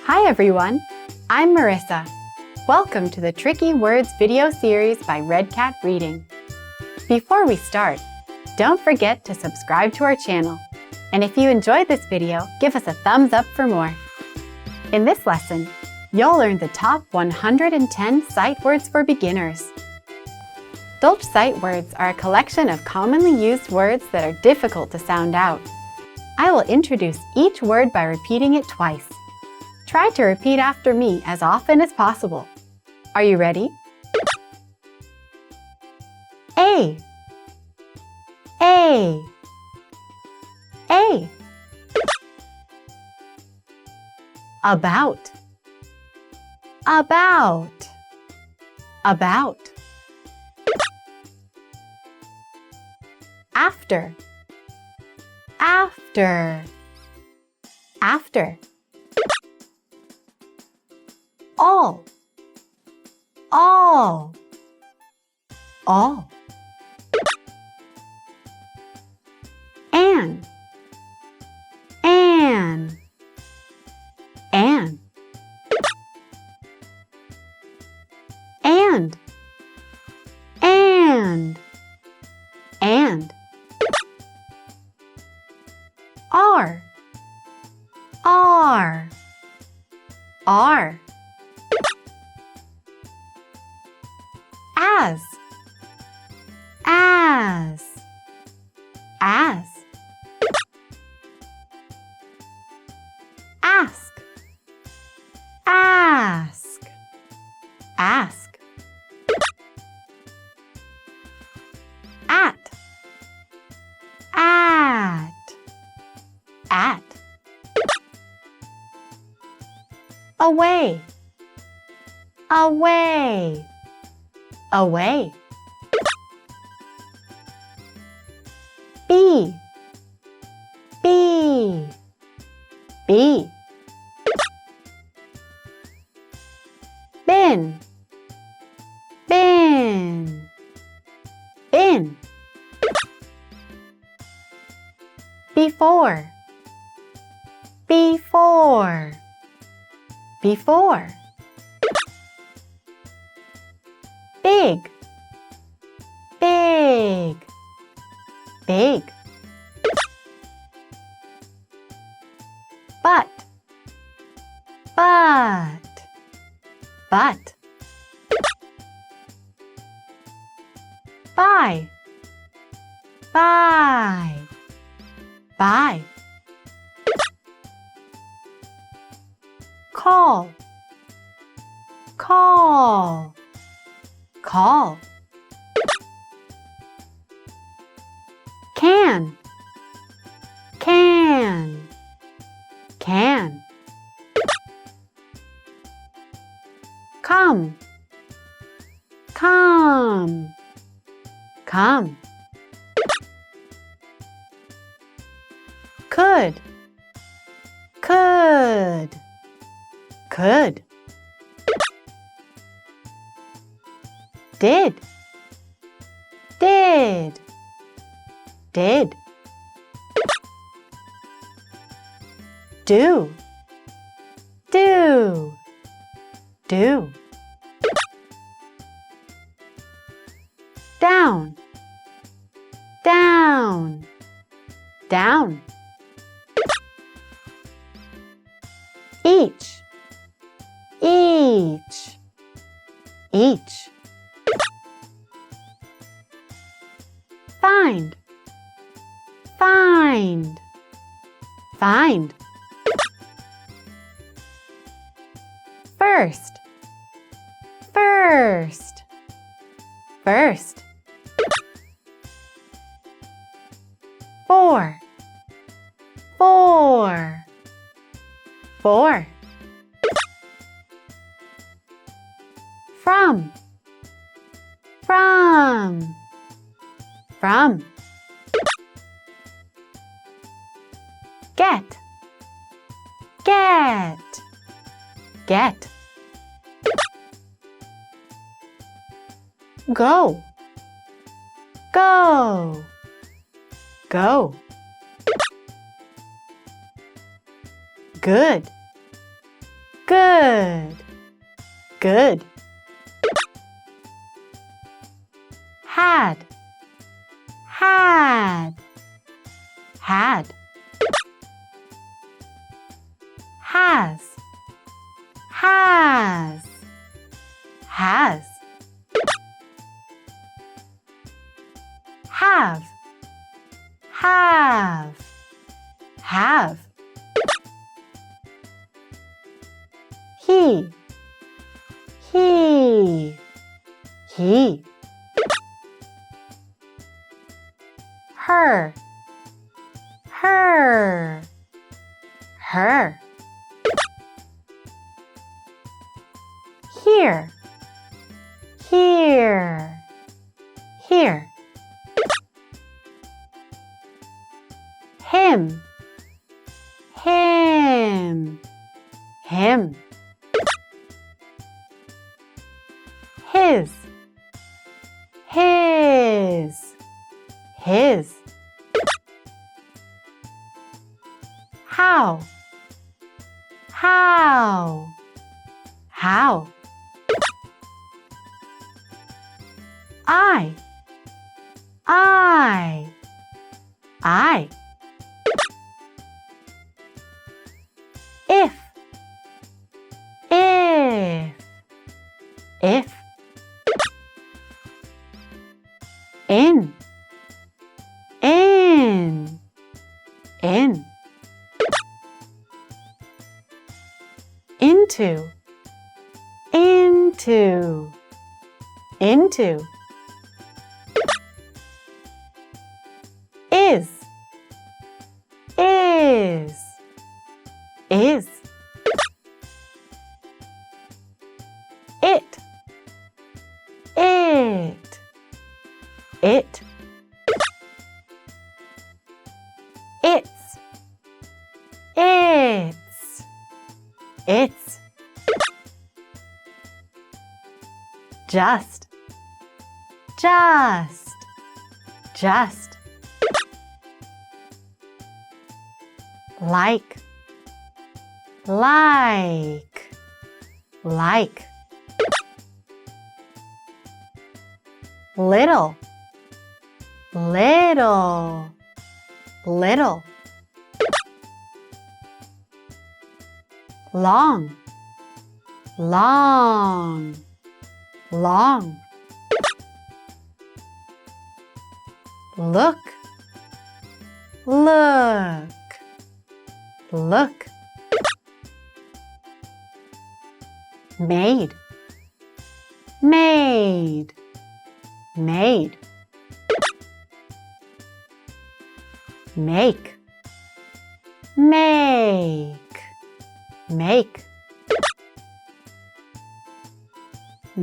Hi everyone, I'm Marissa. Welcome to the Tricky Words video series by Red Cat Reading. Before we start, don't forget to subscribe to our channel. And if you enjoyed this video, give us a thumbs up for more. In this lesson, you'll learn the top 110 sight words for beginners. Dolch sight words are a collection of commonly used words that are difficult to sound out. I will introduce each word by repeating it twice. Try to repeat after me as often as possible. Are you ready? A. A. A. About. About. About. After. After. After. All. All. All. An. An. An. And. And. And. Are. Are. Are. As. As. As. Ask. Ask. Ask. At. At. At. Away. Away. Away. Be. Be. Be. Bin. Bin. Bin. Before. Before. Before. Big. Big. Big. But. But. But. Buy. Buy. Buy. Call. Call. Call. Can. Can. Can. Come. Come. Come. Could. Could. Could. Did. Did. Did. Do. Do. Do. Down. Down. Down. Each. Each. Each. Find. Find. Find. First. First. First. Four. Four. Four. From. From. From. Get. Get. Get. Go. Go. Go. Good. Good. Good. Had. Had. Had. Has. Has. Has. Have. Have. Have. He. He. Her. Her. Her. Here. Here. Here. Him. Him. Him. His. His. His. How. How. How. I. I. If. If. In. In. Into. Into. Is. It. It. Its. It's. Just. Like. Little. Long. Look. Made. Make.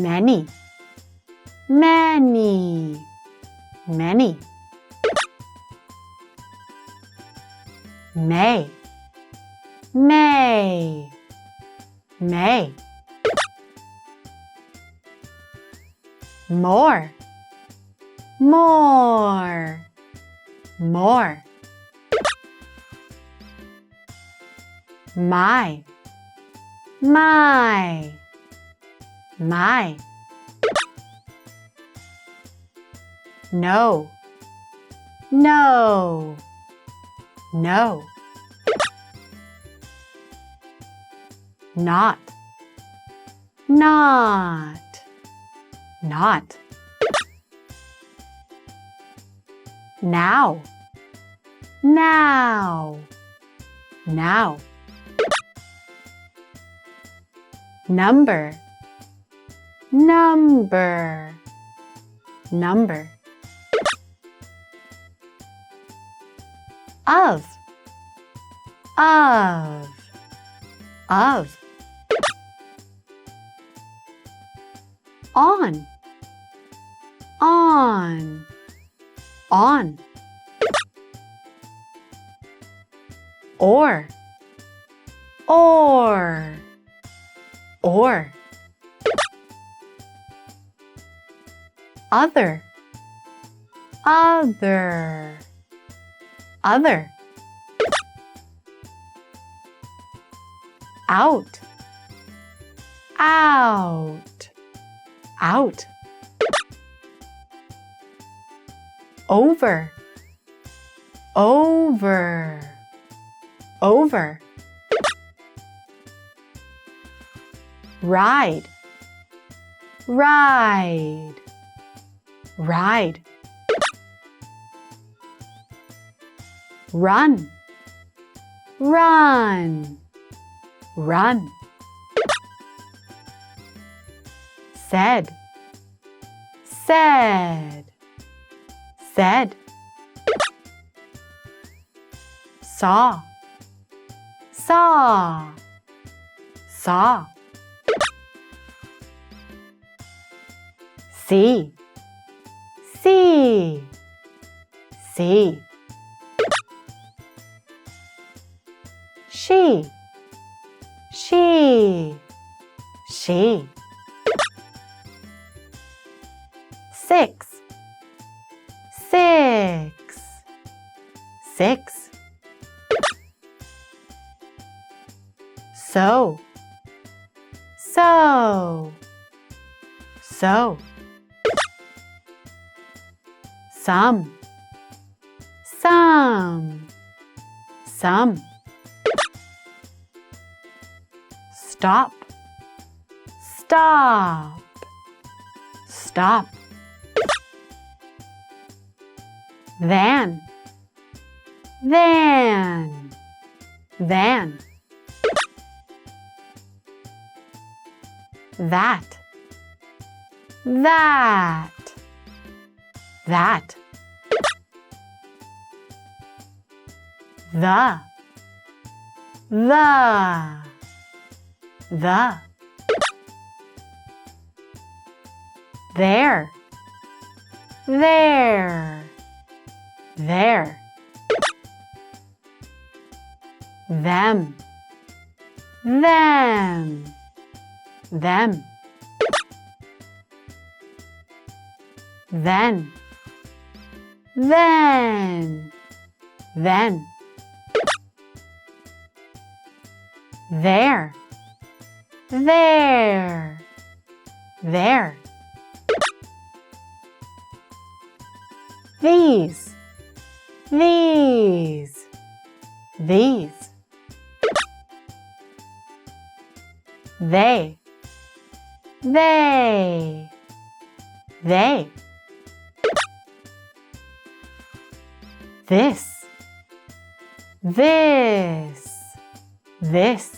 Many. May. More. My. No. Not. Now. Number. Of. On. Or. Other. Out. out, out. Over, over, over. Ride, ride, ride. Run, run, run. Said, said, said. Saw, saw, saw. See, see, see. She, she, she. Six, six, six. So, so, so. Some, some, some. Stop, stop, stop. Van, van, van. That, that, that. The, there, there, there. Them, them, them. Then, then, then. There, there, there. These, these, these. They, they, they. This, this, this.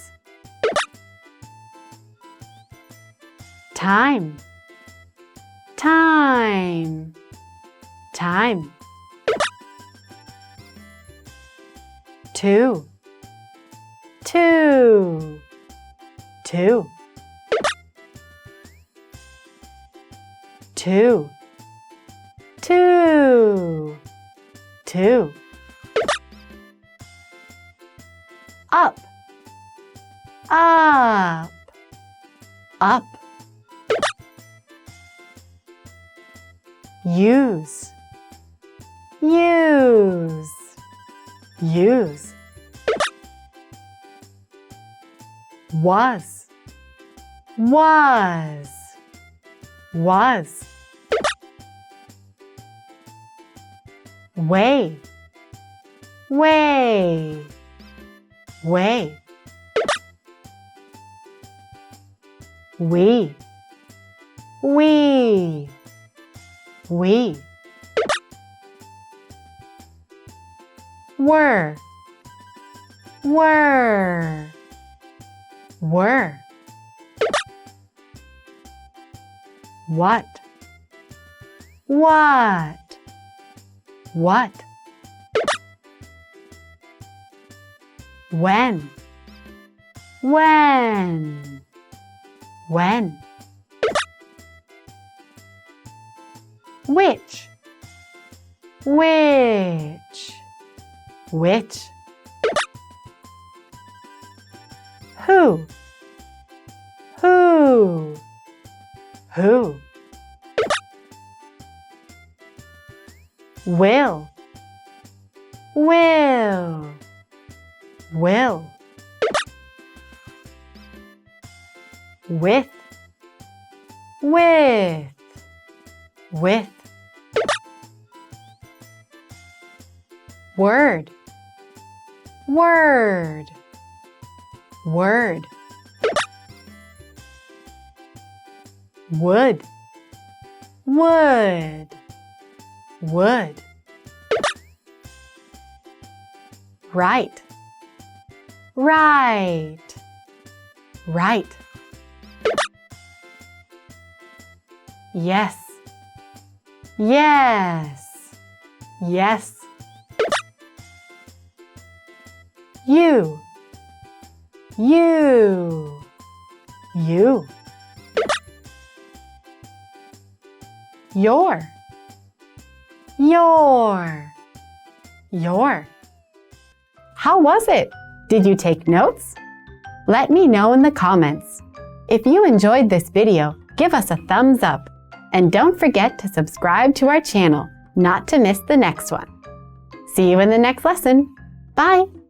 Time, time, time. Two, two, two. Two, two, two. Up, up, up. Use, use, use. Was, was, was. Way, way, way. We, we. Were, were, were. What, what, what. When, when, when. Which, which, which. Who, who, who. Will, will, will. with, with, with. Word, word, word. Wood, wood, wood. Right, right, right. Yes, yes, yes. You, you, you. Your, your. How was it? Did you take notes? Let me know in the comments. If you enjoyed this video, give us a thumbs up. And don't forget to subscribe to our channel not to miss the next one. See you in the next lesson. Bye!